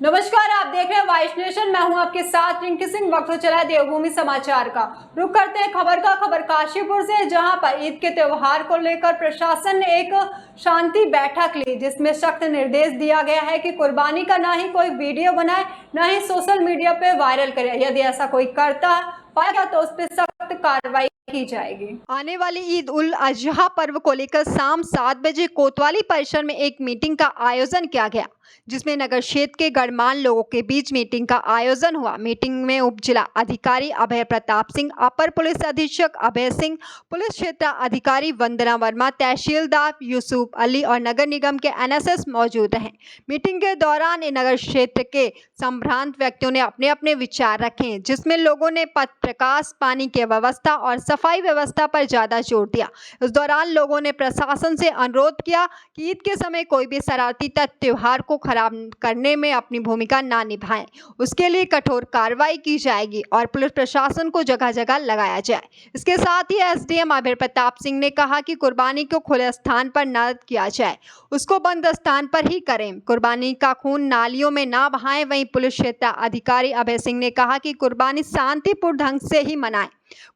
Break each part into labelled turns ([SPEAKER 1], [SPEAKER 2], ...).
[SPEAKER 1] नमस्कार, आप देख रहे हैं वाइस नेशन। मैं हूं आपके साथ रिंकी सिंह। वक्त हो चला है देवभूमि समाचार का। रुक करते हैं खबर काशीपुर से, जहां पर ईद के त्योहार को लेकर प्रशासन ने एक शांति बैठक ली, जिसमें सख्त निर्देश दिया गया है कि कुर्बानी का ना ही कोई वीडियो बनाए, ना ही सोशल मीडिया पे वायरल करे। यदि ऐसा कोई करता पाएगा तो उस पर सख्त कार्रवाई की जाएगी। आने वाली ईद उल अजहा पर्व को लेकर शाम 7 बजे कोतवाली परिसर में एक मीटिंग का आयोजन किया गया, जिसमें नगर क्षेत्र के गणमान्य लोगों के बीच मीटिंग का आयोजन हुआ। मीटिंग में उप जिला अधिकारी अभय प्रताप सिंह, अपर पुलिस अधीक्षक अभय सिंह, पुलिस क्षेत्र अधिकारी वंदना वर्मा, तहसीलदार यूसुफ अली और नगर निगम के एनएसएस मौजूद रहे। मीटिंग के दौरान नगर क्षेत्र के संभ्रांत व्यक्तियों ने अपने अपने विचार रखे, जिसमें लोगों ने पथ प्रकाश, पानी की व्यवस्था और सफाई व्यवस्था पर ज्यादा जोर दिया। इस दौरान लोगों ने प्रशासन से अनुरोध किया कि ईद के समय कोई भी शरारती तत्व त्योहार को खराब करने में अपनी भूमिका ना निभाएं। उसके लिए कठोर कार्रवाई की जाएगी और पुलिस प्रशासन को जगह जगह लगाया जाए। इसके साथ ही एसडीएम अभय प्रताप सिंह ने कहा कि कुर्बानी को खुले स्थान पर न किया जाए, उसको बंद स्थान पर ही करें। कुर्बानी का खून नालियों में ना बहाएं। वहीं पुलिस क्षेत्र अधिकारी अभय सिंह ने कहा कि कुर्बानी शांतिपूर्ण ढंग से ही मनाएं।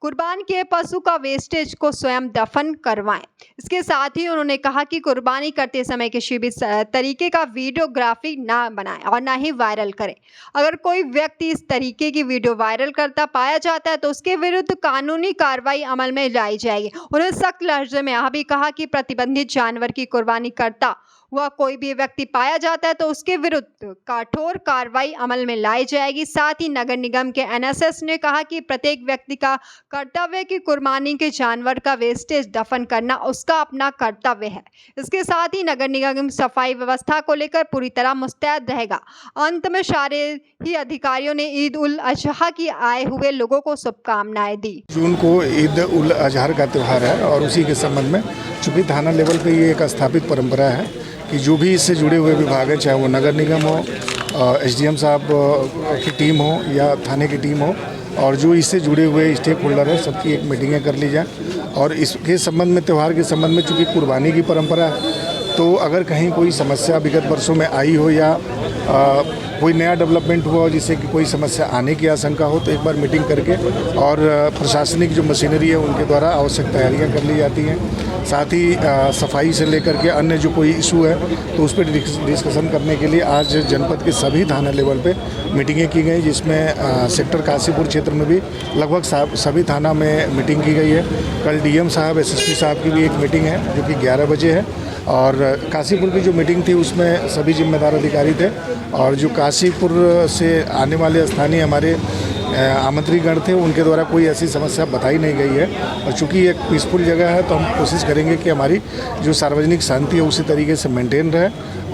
[SPEAKER 1] कुर्बान किए पशु का वेस्टेज को स्वयं दफन करवाएं। इसके साथ ही उन्होंने कहा कि कुर्बानी करते समय किसी भी तरीके का वीडियोग्राफी ना बनाएं और ना ही वायरल करें। अगर कोई व्यक्ति इस तरीके की वीडियो वायरल करता पाया जाता है तो उसके विरुद्ध कानूनी कार्रवाई अमल में लाई जाएगी। उन्होंने सख्त लहजे में यह भी कहा कि प्रतिबंधित जानवर की कुर्बानी करता हुआ कोई भी व्यक्ति पाया जाता है तो उसके विरुद्ध कठोर कार्रवाई अमल में लाई जाएगी। साथ ही नगर निगम के एनएसएस ने कहा कि प्रत्येक व्यक्ति का कर्तव्य है कि कुर्बानी के जानवर का वेस्टेज दफन करना उसका अपना कर्तव्य है। इसके साथ ही नगर निगम सफाई व्यवस्था को लेकर पूरी तरह मुस्तैद रहेगा। अंत में सारे ही अधिकारियों ने ईद उल अजहा की आए हुए लोगों को शुभकामनाएं दी।
[SPEAKER 2] जून को ईद उल अजहा का त्यौहार है और उसी के संबंध में चूँकि थाना लेवल पे ये एक स्थापित परंपरा है कि जो भी इससे जुड़े हुए विभाग हैं, चाहे वो नगर निगम हो, एसडीएम साहब की टीम हो या थाने की टीम हो, और जो इससे जुड़े हुए स्टेक होल्डर है, सबकी एक मीटिंगें कर ली जाए। और इसके संबंध में, त्यौहार के संबंध में, चूँकि कुर्बानी की परंपरा है, तो अगर कहीं कोई समस्या विगत वर्षों में आई हो या कोई नया डेवलपमेंट हुआ हो जिससे कि कोई समस्या आने की आशंका हो, तो एक बार मीटिंग करके और प्रशासनिक जो मशीनरी है उनके द्वारा आवश्यक तैयारियां कर ली जाती हैं। साथ ही सफाई से लेकर के अन्य जो कोई इशू है तो उस पर डिस्कशन करने के लिए आज जनपद के सभी थाना लेवल पे मीटिंगें की गई, जिसमें सेक्टर काशीपुर क्षेत्र में भी लगभग सभी थाना में मीटिंग की गई है। कल डीएम साहब, एसएसपी साहब की भी एक मीटिंग है जो कि 11 बजे है। और काशीपुर की जो मीटिंग थी उसमें सभी जिम्मेदार अधिकारी थे और जो काशीपुर से आने वाले स्थानीय हमारे आमंत्रितगण थे उनके द्वारा कोई ऐसी समस्या बताई नहीं गई है। और चूँकि एक पीसफुल जगह है तो हम कोशिश करेंगे कि हमारी जो सार्वजनिक शांति है उसी तरीके से मेंटेन रहे।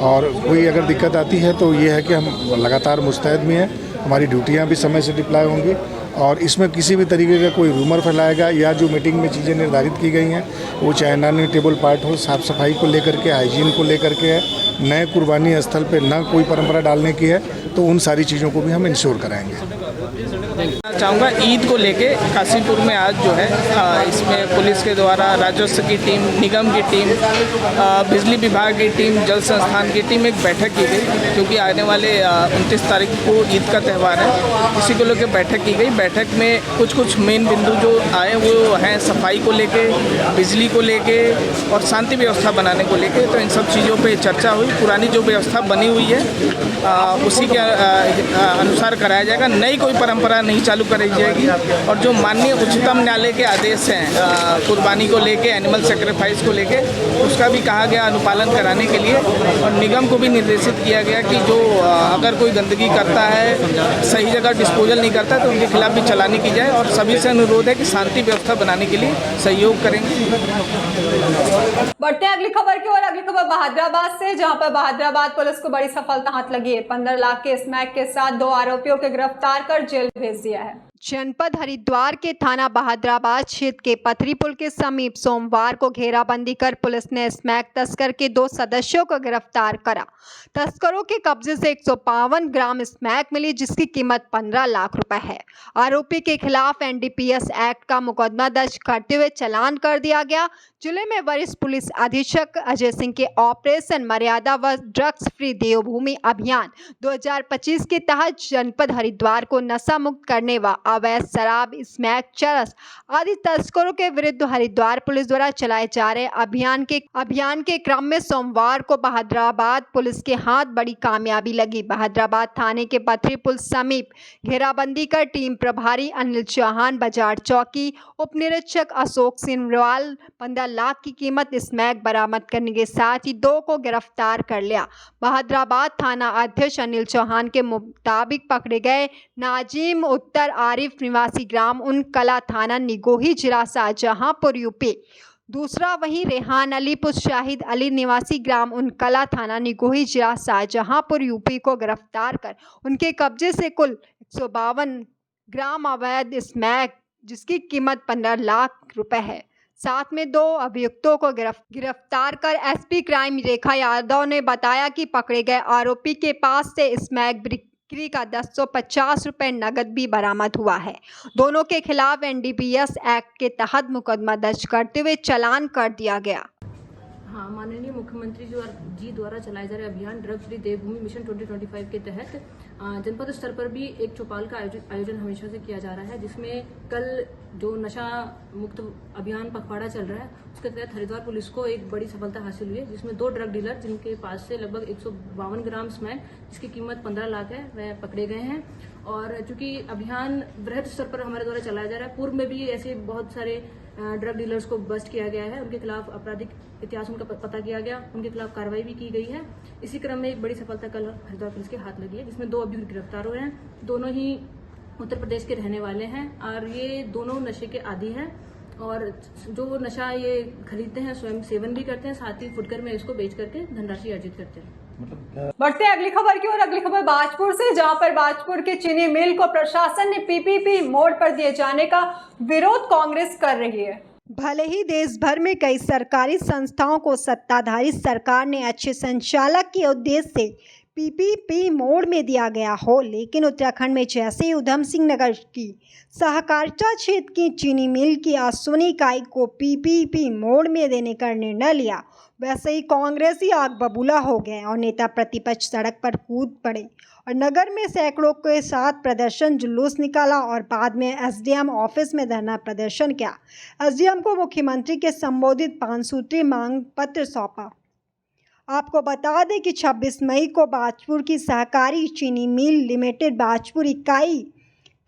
[SPEAKER 2] और कोई अगर दिक्कत आती है तो ये है कि हम लगातार मुस्तैद में हैं, हमारी ड्यूटियाँ भी समय से डिप्लॉय होंगी और इसमें किसी भी तरीके का कोई रूमर फैलाएगा या जो मीटिंग में चीज़ें निर्धारित की गई हैं वो चाहे नॉन ईटेबल पार्ट हो, साफ़ सफाई को लेकर के, हाइजीन को लेकर के है, नए कुर्बानी स्थल पे ना कोई परंपरा डालने की है, तो उन सारी चीज़ों को भी हम इंश्योर कराएंगे।
[SPEAKER 3] चाहूँगा ईद को लेके काशीपुर में आज जो है इसमें पुलिस के द्वारा राजस्व की टीम, निगम की टीम, बिजली विभाग की टीम, जल संस्थान की टीम एक बैठक की गई, क्योंकि आने वाले 29 तारीख को ईद का त्यौहार है। इसी को लेकर बैठक की गई। बैठक में कुछ मेन बिंदु जो आए वो हैं सफाई को लेके, बिजली को लेके और शांति व्यवस्था बनाने को लेके। तो इन सब चीज़ों पर चर्चा हुई। पुरानी जो व्यवस्था बनी हुई है उसी के अनुसार कराया जाएगा। नई कोई परंपरा नहीं चालू कराई जाएगी। और जो माननीय उच्चतम न्यायालय के आदेश हैं कुर्बानी को लेके, एनिमल सेक्रीफाइस को लेके, उसका भी कहा गया अनुपालन कराने के लिए। और निगम को भी निर्देशित किया गया कि जो अगर कोई गंदगी करता है, सही जगह डिस्पोजल नहीं करता, तो उनके खिलाफ भी चलानी की जाए। और सभी से अनुरोध है कि शांति व्यवस्था बनाने के लिए सहयोग करेंगे।
[SPEAKER 1] बढ़ते हैं अगली खबर की ओर। अगली खबर बहादुराबाद से, जहां पर बहादुराबाद पुलिस को बड़ी सफलता हाथ लगी है। 15 लाख के स्मैक के साथ 2 आरोपियों को गिरफ्तार कर जेल भेज दिया है। जनपद हरिद्वार के थाना बहादुराबाद क्षेत्र के पथरी पुल के समीप सोमवार को घेराबंदी कर पुलिस ने स्मैक तस्कर के 2 सदस्यों को गिरफ्तार करा। तस्करों के कब्जे से 152 ग्राम स्मैक मिली, जिसकी कीमत 15 लाख रुपए है। आरोपी के खिलाफ एनडीपीएस एक्ट का मुकदमा दर्ज करते हुए चालान कर दिया गया। जिले में वरिष्ठ पुलिस अधीक्षक अजय सिंह के ऑपरेशन मर्यादा व ड्रग्स फ्री देवभूमि अभियान 2025 के तहत जनपद हरिद्वार को नशा मुक्त करने व अवैध शराब, स्मैक, चरस आदि तस्करों के विरुद्ध हरिद्वार पुलिस द्वारा चलाए जा रहे अभियान के क्रम में सोमवार को बहादुराबाद पुलिस के हाथ बड़ी कामयाबी लगी। बहादुराबाद थाने के पथरी पुल समीप घेराबंदी कर टीम प्रभारी अनिल चौहान, बाजार चौकी उप निरीक्षक अशोक सिंहवाल 15 लाख की कीमत स्मैक बरामद करने के साथ ही 2 को गिरफ्तार कर लिया। बहादुराबाद थाना अध्यक्ष अनिल चौहान के मुताबिक पकड़े गए नाजिम उत्तर आरिफ निवासी ग्राम उन कला थाना निगोही जिला शाहजहांपुर यूपी। दूसरा वहीं रेहान अली पुत्र शाहिद अली निवासी ग्राम उन कला थाना निगोही जिला शाहजहांपुर यूपी को गिरफ्तार कर उनके कब्जे से कुल 152 ग्राम अवैध स्मैक, जिसकी कीमत 15 लाख रुपए है। साथ में 2 अभियुक्तों को गिरफ्तार कर एसपी क्राइम रेखा यादव ने बताया कि पकड़े गए आरोपी के पास से स्मैक बिक्री का 1050 रुपये नगद भी बरामद हुआ है। दोनों के खिलाफ एनडीपीएस एक्ट के तहत मुकदमा दर्ज करते हुए चालान कर दिया गया।
[SPEAKER 4] हाँ, माननीय मुख्यमंत्री जी द्वारा चलाए जा रहे अभियान ड्रग फ्री देवभूमि मिशन 2025 के तहत जनपद स्तर पर भी एक चौपाल का आयोजन हमेशा से किया जा रहा है, जिसमें कल जो नशा मुक्त अभियान पखवाड़ा चल रहा है उसके तहत हरिद्वार पुलिस को एक बड़ी सफलता हासिल हुई है, जिसमें 2 ड्रग डीलर जिनके पास से लगभग 152 ग्राम स्मैक जिसकी कीमत 15 लाख है वह पकड़े गए हैं। और चूंकि अभियान बृहद स्तर पर हमारे द्वारा चलाया जा रहा है, पूर्व में भी ऐसे बहुत सारे ड्रग डीलर्स को बस्ट किया गया है, उनके खिलाफ आपराधिक इतिहास उनका पता किया गया, उनके खिलाफ कार्रवाई भी की गई है। इसी क्रम में एक बड़ी सफलता कल हरिद्वार पुलिस के हाथ लगी है, जिसमें 2 अभियुक्त गिरफ्तार हुए हैं। दोनों ही उत्तर प्रदेश के रहने वाले हैं और ये दोनों नशे के आदी हैं और जो नशा ये खरीदते हैं स्वयं सेवन भी करते हैं, साथ ही फुटकर में इसको बेच करके धनराशि अर्जित करते हैं।
[SPEAKER 1] बढ़ते हैं अगली खबर की ओर। अगली खबर बाजपुर से, जहां पर बाजपुर के चीनी मिल को प्रशासन ने पीपीपी मोड पर दिए जाने का विरोध कांग्रेस कर रही है। भले ही देश भर में कई सरकारी संस्थाओं को सत्ताधारी सरकार ने अच्छे संचालक के उद्देश्य से पीपीपी मोड में दिया गया हो, लेकिन उत्तराखंड में जैसे ही उधम सिंह नगर की सहकारिता क्षेत्र की चीनी मिल की आसुनी इकाई को पीपीपी मोड में देने का निर्णय लिया, वैसे ही कांग्रेसी आग बबूला हो गए और नेता प्रतिपक्ष सड़क पर कूद पड़े और नगर में सैकड़ों के साथ प्रदर्शन जुलूस निकाला और बाद में एसडीएम ऑफिस में धरना प्रदर्शन किया। एसडीएम को मुख्यमंत्री के संबोधित 5 सूत्रीय मांग पत्र सौंपा। आपको बता दें कि 26 मई को बाजपुर की सहकारी चीनी मिल लिमिटेड बाजपुर इकाई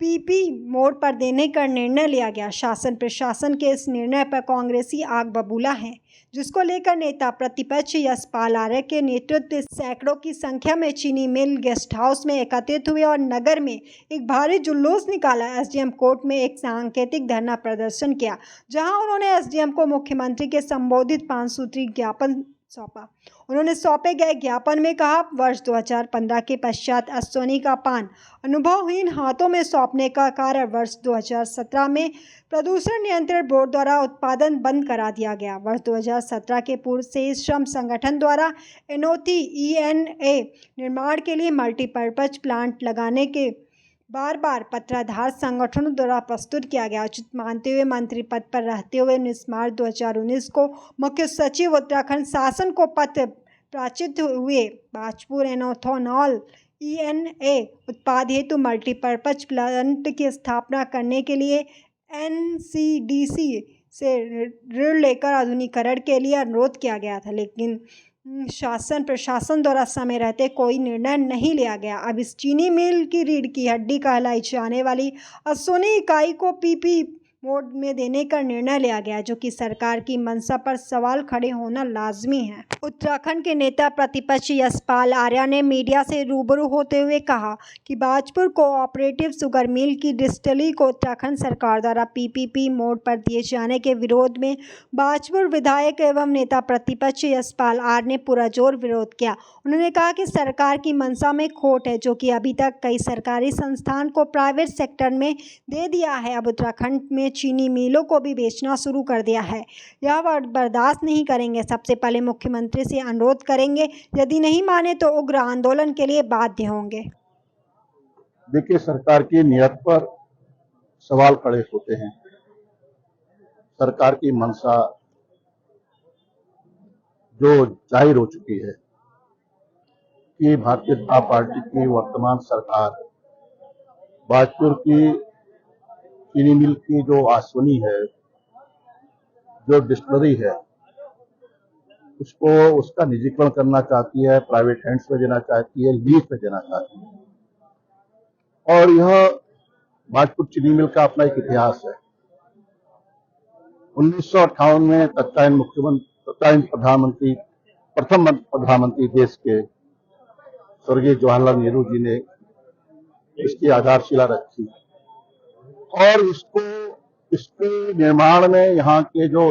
[SPEAKER 1] पीपी मोड पर देने का निर्णय लिया गया। शासन प्रशासन के इस निर्णय पर कांग्रेसी आग बबूला है, जिसको लेकर नेता प्रतिपक्ष यशपाल आर्य के नेतृत्व में सैकड़ों की संख्या में चीनी मिल गेस्ट हाउस में एकत्रित हुए और नगर में एक भारी जुलूस निकाला। एसडीएम कोर्ट में एक सांकेतिक धरना प्रदर्शन किया, जहां उन्होंने एसडीएम को मुख्यमंत्री के संबोधित 5 सूत्रीय ज्ञापन सौंपा। उन्होंने सौंपे गए ज्ञापन में कहा, वर्ष 2015 के पश्चात अश्वनी का पान अनुभवहीन हाथों में सौंपने का कारण वर्ष 2017 में प्रदूषण नियंत्रण बोर्ड द्वारा उत्पादन बंद करा दिया गया। वर्ष 2017 के पूर्व से श्रम संगठन द्वारा एनओटी ENA निर्माण के लिए मल्टीपर्पज प्लांट लगाने के बार बार पत्राधार संगठनों द्वारा प्रस्तुत किया गया। उचित मानते हुए मंत्री पद पर रहते हुए 19 मार्च 2019 को मुख्य सचिव उत्तराखंड शासन को पत्र प्राचित हुए बाजपुर एनोथोनॉल ENA उत्पाद हेतु मल्टीपर्पज प्लांट की स्थापना करने के लिए NCDC से ऋण लेकर आधुनिकीकरण के लिए अनुरोध किया गया था, लेकिन शासन प्रशासन द्वारा समय रहते कोई निर्णय नहीं लिया गया। अब इस चीनी मिल की रीढ़ की हड्डी कहलाई जाने वाली अश्वनी इकाई को पीपी मोड में देने का निर्णय लिया गया, जो कि सरकार की मंशा पर सवाल खड़े होना लाजमी है। उत्तराखंड के नेता प्रतिपक्ष यशपाल आर्या ने मीडिया से रूबरू होते हुए कहा कि बाजपुर कोऑपरेटिव शुगर मिल की डिस्टिलरी को उत्तराखंड सरकार द्वारा पीपीपी मोड पर दिए जाने के विरोध में बाजपुर विधायक एवं नेता प्रतिपक्ष यशपाल आर्य ने पुरजोर विरोध किया। उन्होंने कहा कि सरकार की मंशा में खोट है, जो कि अभी तक कई सरकारी संस्थान को प्राइवेट सेक्टर में दे दिया है। अब उत्तराखंड में चीनी मिलों को भी बेचना शुरू कर दिया है। यह बर्दाश्त नहीं करेंगे। सबसे पहले मुख्यमंत्री से अनुरोध करेंगे, यदि नहीं माने तो उग्र आंदोलन के लिए बाध्य होंगे।
[SPEAKER 5] देखिए, सरकार की नीयत पर सवाल खड़े होते हैं। सरकार की मंशा जो जाहिर हो चुकी है कि भारतीय जनता पार्टी की वर्तमान सरकार बाजपुर की चीनी मिल की जो आसवनी है, जो डिस्टिलरी है, उसको उसका निजीकरण करना चाहती है, प्राइवेट हैंड्स में देना चाहती है, लीज पे देना चाहती है। और यह बाजपुर चीनी मिल का अपना एक इतिहास है। 1958 में तत्कालीन प्रधानमंत्री, प्रथम प्रधानमंत्री देश के स्वर्गीय जवाहरलाल नेहरू जी ने इसकी आधारशिला रखी और इसके निर्माण में यहाँ के जो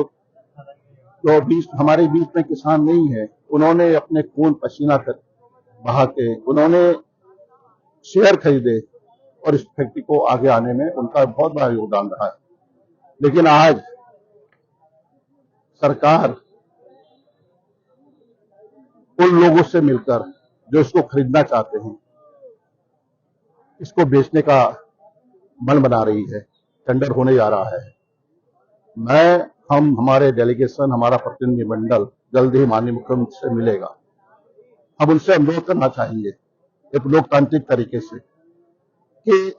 [SPEAKER 5] हमारे बीच में किसान नहीं है, उन्होंने अपने खून पसीना कर बहा के उन्होंने शेयर खरीदे और इस फैक्ट्री को आगे आने में उनका बहुत बड़ा योगदान रहा है। लेकिन आज सरकार उन लोगों से मिलकर जो इसको खरीदना चाहते हैं, इसको बेचने का मन बना रही है। टेंडर होने जा रहा है। हमारे डेलीगेशन, हमारा प्रतिनिधि मंडल जल्द ही माननीय मुख्यमंत्री से मिलेगा। हम उनसे अनुरोध करना चाहेंगे एक लोकतांत्रिक तरीके से कि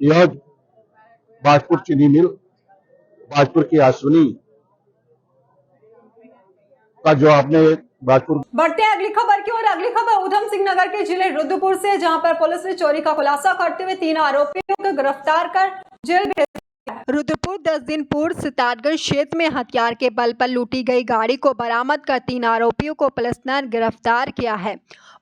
[SPEAKER 5] यह बाजपुर चीनी मिल, बाजपुर की आसवनी का जो आपने बाजपुर।
[SPEAKER 1] बढ़ते हैं अगली खबर की ओर। अगली खबर उधम सिंह नगर के जिले रुद्रपुर से, जहां पर पुलिस ने चोरी का खुलासा करते हुए 3 आरोपियों को गिरफ्तार कर जेल भेज दिया। रुद्रपुर 10 दिन पूर्व सितारगंज क्षेत्र में हथियार के बल पर लूटी गई गाड़ी को बरामद कर 3 आरोपियों को पुलिस ने गिरफ्तार किया है।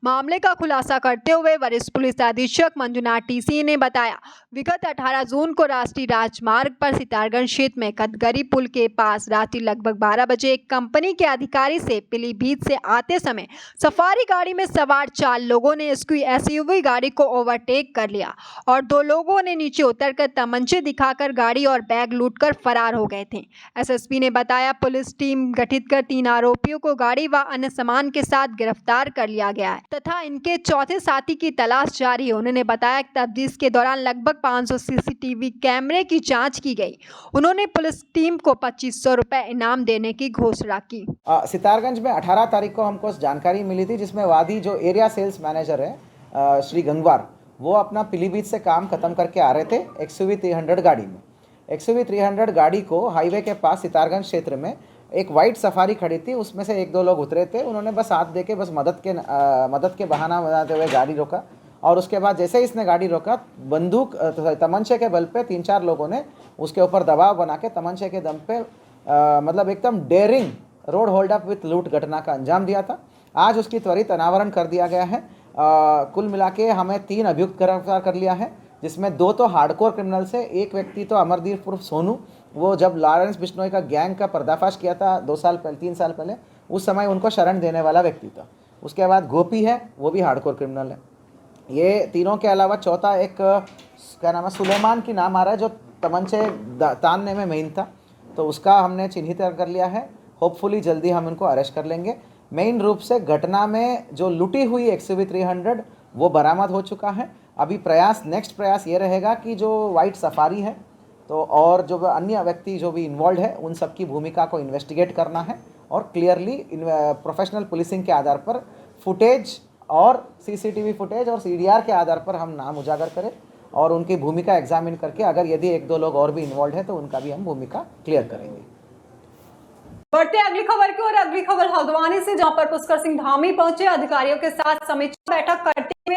[SPEAKER 1] मामले का खुलासा करते हुए वरिष्ठ पुलिस अधीक्षक मंजुनाथ टीसी ने बताया, विगत 18 जून को राष्ट्रीय राजमार्ग पर सितारगंज क्षेत्र में कदगरी पुल के पास रात्रि लगभग 12 बजे एक कंपनी के अधिकारी से पीलीभीत से आते समय सफारी गाड़ी में सवार 4 लोगों ने एसयूवी गाड़ी को ओवरटेक कर लिया और 2 लोगों ने नीचे उतरकर तमंचे दिखाकर गाड़ी और बैग लूटकर फरार हो गए थे। एसएसपी ने बताया, पुलिस टीम गठित कर 3 आरोपियों को गाड़ी व अन्य सामान के साथ गिरफ्तार कर लिया गया है तथा इनके चौथे साथी की तलाश जारी है। उन्होंने बताया कि तफ्तीश के दौरान लगभग 500 सीसीटीवी कैमरे की जांच की गई। उन्होंने पुलिस टीम को 2500 रुपए इनाम देने की घोषणा की।
[SPEAKER 6] सितारगंज में 18 तारीख को हमको जानकारी मिली थी, जिसमें वादी जो एरिया सेल्स मैनेजर है श्री गंगवार, वो अपना पीलीभीत से काम खत्म करके आ रहे थे XUV 300 गाड़ी में। XUV 300 गाड़ी को हाईवे के पास सितारगंज क्षेत्र में एक वाइट सफारी खड़ी थी, उसमें से 1-2 लोग उतरे थे। उन्होंने बस हाथ दे के बस मदद के बहाना बनाते हुए गाड़ी रोका और उसके बाद जैसे ही इसने गाड़ी रोका, बंदूक तमंचे के बल पे 3-4 लोगों ने उसके ऊपर दबाव बना के तमंचे के दम पे मतलब एकदम daring road hold up with लूट घटना का अंजाम दिया था। आज उसकी त्वरित अनावरण कर दिया गया है। कुल मिला के हमें 3 अभियुक्त गिरफ्तार कर लिया है, जिसमें 2 तो हार्डकोर क्रिमिनल से, एक व्यक्ति तो अमरदीप उर्फ सोनू, वो जब लॉरेंस बिश्नोई का गैंग का पर्दाफाश किया था 3 साल पहले, उस समय उनको शरण देने वाला व्यक्ति था। उसके बाद गोपी है, वो भी हार्डकोर क्रिमिनल है। ये तीनों के अलावा चौथा एक क्या नाम है, सुलेमान की नाम आ रहा है, जो तमंचे तानने में मेन था, तो उसका हमने चिन्हित कर लिया है। होपफुली जल्दी हम इनको अरेस्ट कर लेंगे। मेन रूप से घटना में जो लूटी हुई XUV 300 वो बरामद हो चुका है। अभी नेक्स्ट प्रयास ये रहेगा कि जो वाइट सफारी है तो और जो अन्य व्यक्ति जो भी इन्वॉल्व है, उन सब की भूमिका को इन्वेस्टिगेट करना है और क्लियरली प्रोफेशनल पुलिसिंग के आधार पर फुटेज और CCTV फुटेज और CDR के आधार पर हम नाम उजागर करें और उनकी भूमिका एग्जामिन करके अगर यदि 1-2 लोग और भी इन्वॉल्व है तो उनका भी हम भूमिका क्लियर करेंगे।
[SPEAKER 1] बढ़ते अगली खबर की ओर। अगली खबर हल्द्वानी से, जहां पर पुष्कर सिंह धामी पहुंचे। अधिकारियों के साथ समीक्षा बैठक करते हुए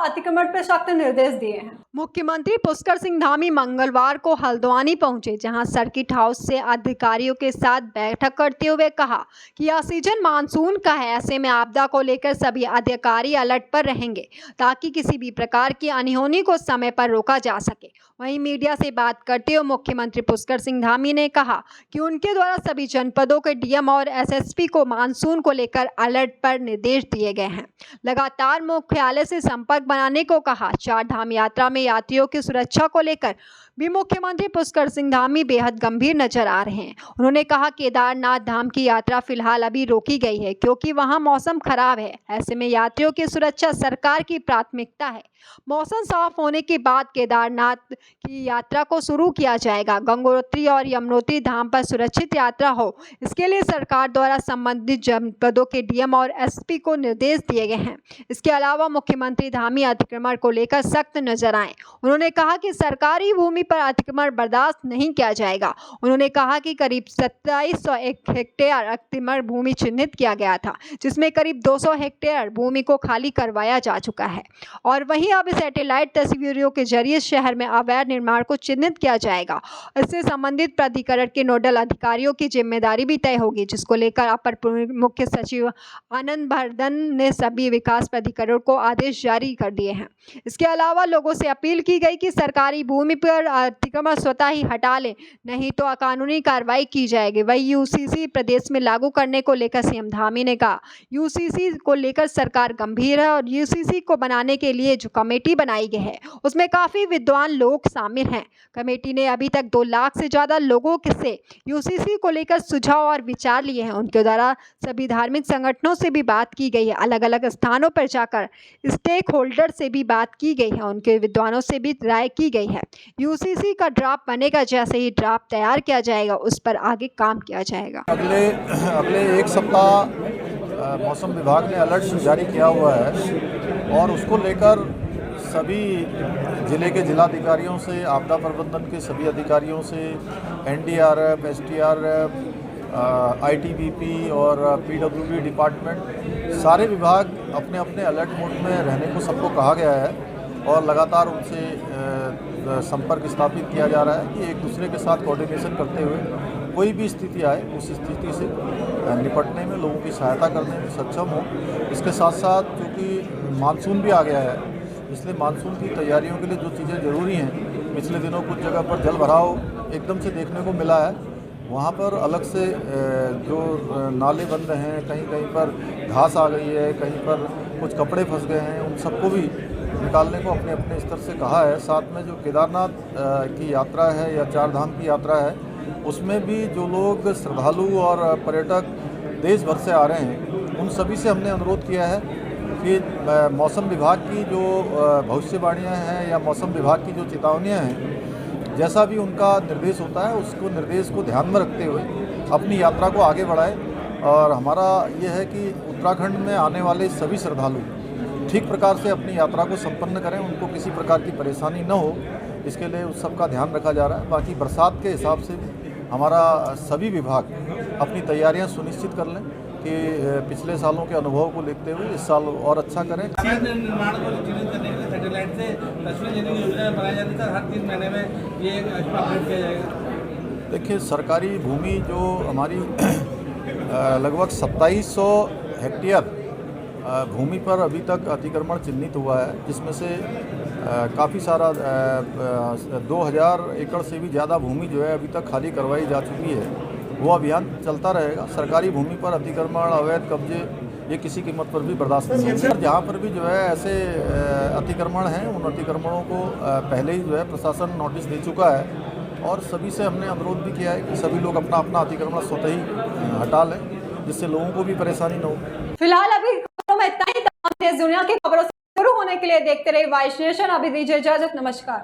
[SPEAKER 1] अतिक्रमण अतिक्रमण पर सख्त निर्देश दिए हैं। मुख्यमंत्री पुष्कर सिंह धामी मंगलवार को हल्द्वानी पहुंचे, जहां सर्किट हाउस से अधिकारियों के साथ बैठक करते हुए कहा कि यह सीजन मानसून का है, ऐसे में आपदा को लेकर सभी अधिकारी अलर्ट पर रहेंगे ताकि किसी भी प्रकार की अनहोनी को समय पर रोका जा सके। वहीं मीडिया से बात करते हुए मुख्यमंत्री पुष्कर सिंह धामी ने कहा कि उनके द्वारा सभी जनपदों के डीएम और एसएसपी को मानसून को लेकर अलर्ट पर निर्देश दिए गए हैं। लगातार मुख्यालय से संपर्क बनाने को कहा। चार धाम यात्रा में यात्रियों की सुरक्षा को लेकर भी मुख्यमंत्री पुष्कर सिंह धामी बेहद गंभीर नजर आ रहे हैं। उन्होंने कहा केदारनाथ धाम की यात्रा फिलहाल अभी रोकी गई है क्योंकि वहां मौसम खराब है, ऐसे में यात्रियों की सुरक्षा सरकार की प्राथमिकता है। मौसम साफ होने के बाद केदारनाथ की यात्रा को शुरू किया जाएगा। गंगोत्री और यमुनोत्री धाम पर सुरक्षित यात्रा हो, इसके लिए सरकार द्वारा संबंधित जनपदों के डीएम और एसपी को निर्देश दिए गए हैं। इसके अलावा मुख्यमंत्री धामी अतिक्रमण को लेकर सख्त नजर आए। उन्होंने कहा कि सरकारी भूमि पर अतिक्रमण बर्दाश्त नहीं किया जाएगा। उन्होंने कहा कि करीब 2700 हेक्टेयर अतिक्रमण भूमि चिन्हित किया गया था, जिसमें करीब 200 हेक्टेयर भूमि को खाली करवाया जा चुका है और वहीं अब सैटेलाइट तस्वीरों के जरिए शहर में अवैध निर्माण को चिन्हित किया जाएगा। इससे संबंधित प्राधिकरण के नोडल अधिकारियों की जिम्मेदारी भी तय होगी, जिसको लेकर अपर मुख्य सचिव आनंद वर्धन ने सभी विकास प्राधिकरणों को आदेश जारी कर दिए हैं। इसके अलावा लोगों से अपील की गई कि सरकारी भूमि पर अतिक्रमण स्वतः ही हटा लें, नहीं तो कानूनी कार्रवाई की जाएगी। वही यूसीसी प्रदेश में लागू करने को लेकर सीएम धामी ने कहा यूसीसी को लेकर सरकार गंभीर है और यूसीसी को बनाने के लिए जो कमेटी बनाई गई है उसमें काफ़ी विद्वान लोग शामिल हैं। कमेटी ने अभी तक 2 लाख से ज़्यादा लोगों से यूसीसी को लेकर सुझाव और विचार लिए हैं। उनके द्वारा सभी धार्मिक संगठनों से भी बात की गई है, अलग अलग स्थानों पर जाकर स्टेक होल्डर से भी बात की गई है, उनके विद्वानों से भी राय की गई है। यूसीसी का ड्राफ्ट बनेगा, जैसे ही ड्राफ्ट तैयार किया जाएगा उस पर आगे काम किया जाएगा।
[SPEAKER 7] अगले एक सप्ताह मौसम विभाग ने अलर्ट जारी किया हुआ है और उसको लेकर सभी ज़िले के जिलाधिकारियों से, आपदा प्रबंधन के सभी अधिकारियों से, एनडीआरएफ, एसडीआरएफ, आईटीबीपी और पीडब्ल्यूडी डिपार्टमेंट, सारे विभाग अपने अपने अलर्ट मोड में रहने को सबको कहा गया है और लगातार उनसे संपर्क स्थापित किया जा रहा है कि एक दूसरे के साथ कोऑर्डिनेशन करते हुए कोई भी स्थिति आए उस स्थिति से निपटने में, लोगों की सहायता करने में सक्षम हो। इसके साथ साथ क्योंकि मानसून भी आ गया है, इसलिए मानसून की तैयारियों के लिए जो चीज़ें ज़रूरी हैं, पिछले दिनों कुछ जगह पर जल भराव एकदम से देखने को मिला है। वहाँ पर अलग से जो नाले बंद हैं, कहीं कहीं पर घास आ गई है, कहीं पर कुछ कपड़े फंस गए हैं, उन सबको भी निकालने को अपने अपने स्तर से कहा है। साथ में जो केदारनाथ की यात्रा है या 4 धाम की यात्रा है, उसमें भी जो लोग श्रद्धालु और पर्यटक देश भर से आ रहे हैं, उन सभी से हमने अनुरोध किया है कि मौसम विभाग की जो भविष्यवाणियाँ हैं या मौसम विभाग की जो चेतावनियाँ हैं, जैसा भी उनका निर्देश होता है उसको निर्देश को ध्यान में रखते हुए अपनी यात्रा को आगे बढ़ाएं। और हमारा ये है कि उत्तराखंड में आने वाले सभी श्रद्धालु ठीक प्रकार से अपनी यात्रा को संपन्न करें, उनको किसी प्रकार की परेशानी न हो, इसके लिए उस सब का ध्यान रखा जा रहा है। बाकी बरसात के हिसाब से हमारा सभी विभाग अपनी तैयारियां सुनिश्चित कर लें कि पिछले सालों के अनुभव को देखते हुए इस साल और अच्छा करें।
[SPEAKER 8] निर्माण को चिन्हित करने के लिए सैटेलाइट से तस्वीरें लेने की योजना बनाई जाती है, हर 3 महीने में ये अपडेट किया जाएगा।
[SPEAKER 7] देखिए, सरकारी भूमि जो हमारी लगभग 2700 हेक्टेयर भूमि पर अभी तक अतिक्रमण चिन्हित हुआ है, जिसमें से काफ़ी सारा 2000 एकड़ से भी ज़्यादा भूमि जो है अभी तक खाली करवाई जा चुकी है। वो अभियान चलता रहेगा। सरकारी भूमि पर अतिक्रमण, अवैध कब्जे ये किसी कीमत पर भी बर्दाश्त नहीं होंगे। जहाँ पर भी जो है ऐसे अतिक्रमण हैं, उन अतिक्रमणों को पहले ही जो है प्रशासन नोटिस दे चुका है और सभी से हमने अनुरोध भी किया है कि सभी लोग अपना अपना अतिक्रमण स्वतः ही हटा लें, जिससे लोगों को भी परेशानी न हो।
[SPEAKER 1] फिलहाल अभी खबरों में इतना ही। तमाम देश दुनिया की खबरों से शुरू होने के लिए देखते रहिए वाइस नेशन। अभी दीजिए इजाजत, नमस्कार।